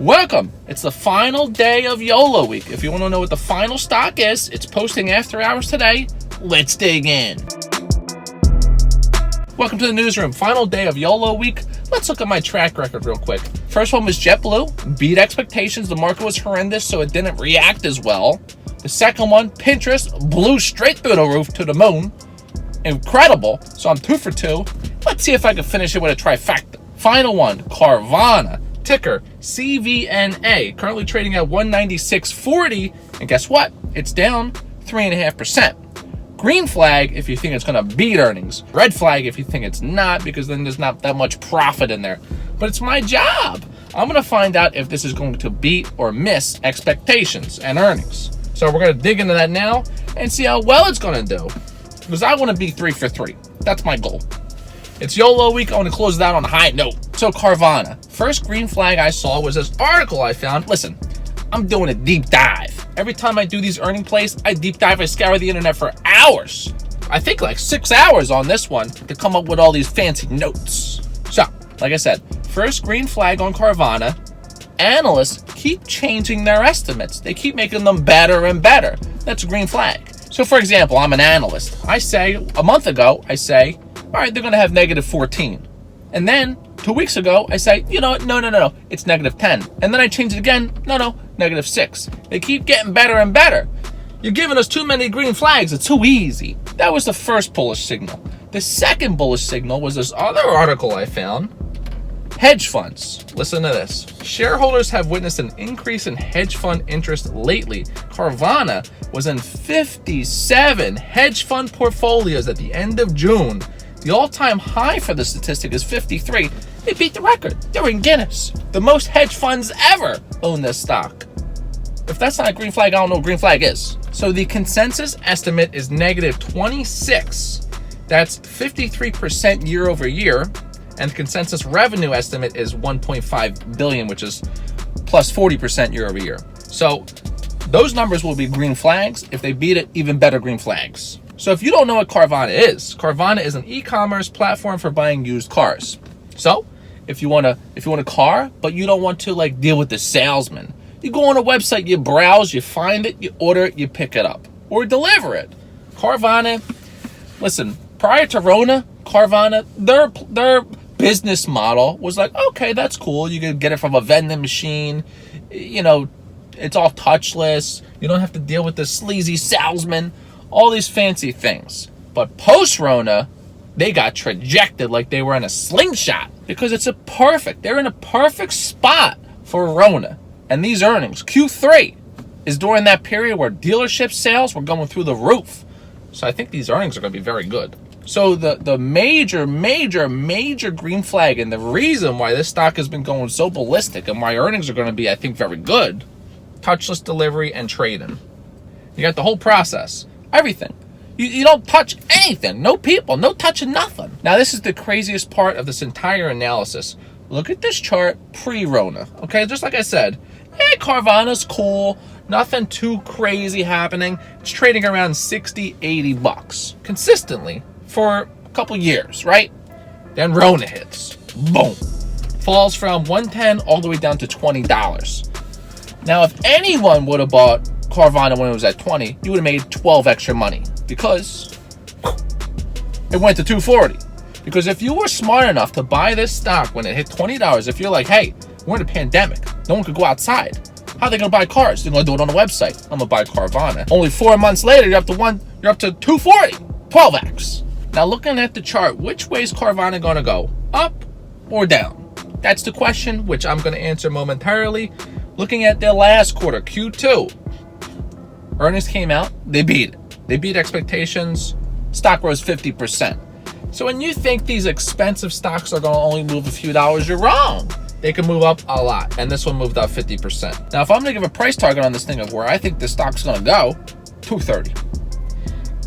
Welcome! It's the final day of YOLO week. If you want to know what the final stock is, it's posting after hours today. Let's dig in. Welcome to the newsroom. Final day of YOLO week. Let's look at my track record real quick. First one was JetBlue. Beat expectations. The market was horrendous, so it didn't react as well. The second one, Pinterest, blew straight through the roof to the moon. Incredible. So I'm 2 for 2. Let's see if I can finish it with a trifecta. Final one, Carvana. Ticker CVNA, currently trading at 196.40, and guess what? It's down 3.5%. Green flag if you think it's going to beat earnings. Red flag if you think it's not, because then there's not that much profit in there. But it's my job. I'm going to find out if this is going to beat or miss expectations and earnings. So we're going to dig into that now and see how well it's going to do, because I want to be 3 for 3. That's my goal. It's YOLO week. I want to close it out on a high note. So Carvana. First green flag I saw was this article I found. Listen, I'm doing a deep dive. Every time I do these earning plays, I deep dive. I scour the internet for hours. I think like 6 hours on this one to come up with all these fancy notes. So, like I said, first green flag on Carvana. Analysts keep changing their estimates. They keep making them better and better. That's a green flag. So for example, I'm an analyst. I say, a month ago, all right, they're going to have negative 14. And then 2 weeks ago, I say, you know what? No. It's negative 10. And then I change it again. No, negative 6. They keep getting better and better. You're giving us too many green flags. It's too easy. That was the first bullish signal. The second bullish signal was this other article I found. Hedge funds. Listen to this. Shareholders have witnessed an increase in hedge fund interest lately. Carvana was in 57 hedge fund portfolios at the end of June. The all-time high for the statistic is 53. They beat the record. They're in Guinness. The most hedge funds ever own this stock. If that's not a green flag, I don't know what green flag is. So the consensus estimate is negative 26. That's 53% year over year. And the consensus revenue estimate is 1.5 billion, which is plus 40% year over year. So those numbers will be green flags. If they beat it, even better green flags. So if you don't know what Carvana is an e-commerce platform for buying used cars. So if you want a car, but you don't want to like deal with the salesman, you go on a website, you browse, you find it, you order it, you pick it up or deliver it. Carvana, listen, prior to Rona, Carvana, their business model was like, okay, that's cool. You can get it from a vending machine. You know, it's all touchless. You don't have to deal with the sleazy salesman. All these fancy things. But post-Rona, they got trajected like they were in a slingshot because they're in a perfect spot for Rona. And these earnings, Q3, is during that period where dealership sales were going through the roof. So I think these earnings are going to be very good. So the major green flag and the reason why this stock has been going so ballistic and why earnings are going to be, I think, very good, touchless delivery and trade-in. You got the whole process. Everything. You don't touch anything. No people. No touching nothing. Now, this is the craziest part of this entire analysis. Look at this chart pre-Rona. Okay, just like I said, Carvana's cool. Nothing too crazy happening. It's trading around 60, 80 bucks consistently for a couple years, right? Then Rona hits. Boom. Falls from $110 all the way down to $20. Now, if anyone would have bought Carvana when it was at 20, you would have made 12 extra money because it went to 240. Because if you were smart enough to buy this stock when it hit $20, if you're like, hey, we're in a pandemic, no one could go outside, how are they going to buy cars? They're going to do it on the website. I'm going to buy Carvana. Only 4 months later, you're up to 240, 12x. Now looking at the chart, which way is Carvana going to go? Up or down? That's the question, which I'm going to answer momentarily. Looking at their last quarter, Q2. Earnings came out, they beat it. They beat expectations. Stock rose 50%. So when you think these expensive stocks are going to only move a few dollars, you're wrong. They can move up a lot, and this one moved up 50%. Now, if I'm going to give a price target on this thing of where I think the stock's going to go, 230.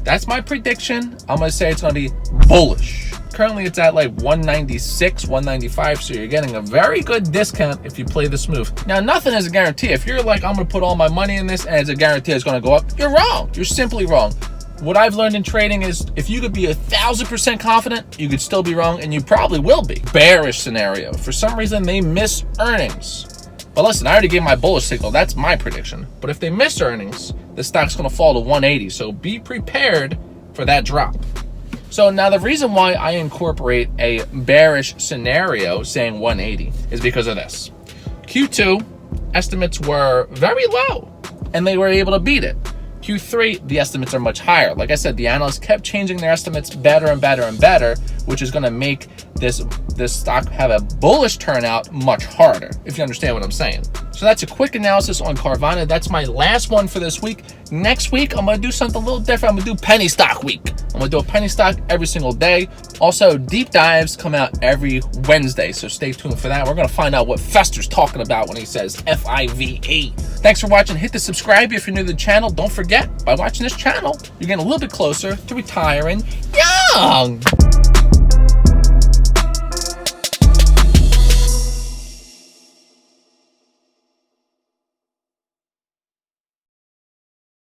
That's my prediction. I'm going to say it's going to be bullish. Currently, it's at like 196, 195, so you're getting a very good discount if you play this move. Now, nothing is a guarantee. If you're like, I'm going to put all my money in this and it's a guarantee it's going to go up, you're wrong. You're simply wrong. What I've learned in trading is if you could be 1,000% confident, you could still be wrong, and you probably will be. Bearish scenario. For some reason, they miss earnings. But listen, I already gave my bullish signal. That's my prediction. But if they miss earnings, the stock's going to fall to 180. So be prepared for that drop. So now the reason why I incorporate a bearish scenario saying 180 is because of this. Q2 estimates were very low and they were able to beat it. Q3, the estimates are much higher. Like I said, the analysts kept changing their estimates better and better and better, which is going to make this stock have a bullish turnout much harder, if you understand what I'm saying. So that's a quick analysis on Carvana. That's my last one for this week. Next week, I'm going to do something a little different. I'm going to do penny stock week. I'm going to do a penny stock every single day. Also, deep dives come out every Wednesday, so stay tuned for that. We're going to find out what Fester's talking about when he says FIVE. Thanks for watching. Hit the subscribe if you're new to the channel. Don't forget, by watching this channel, you're getting a little bit closer to retiring young.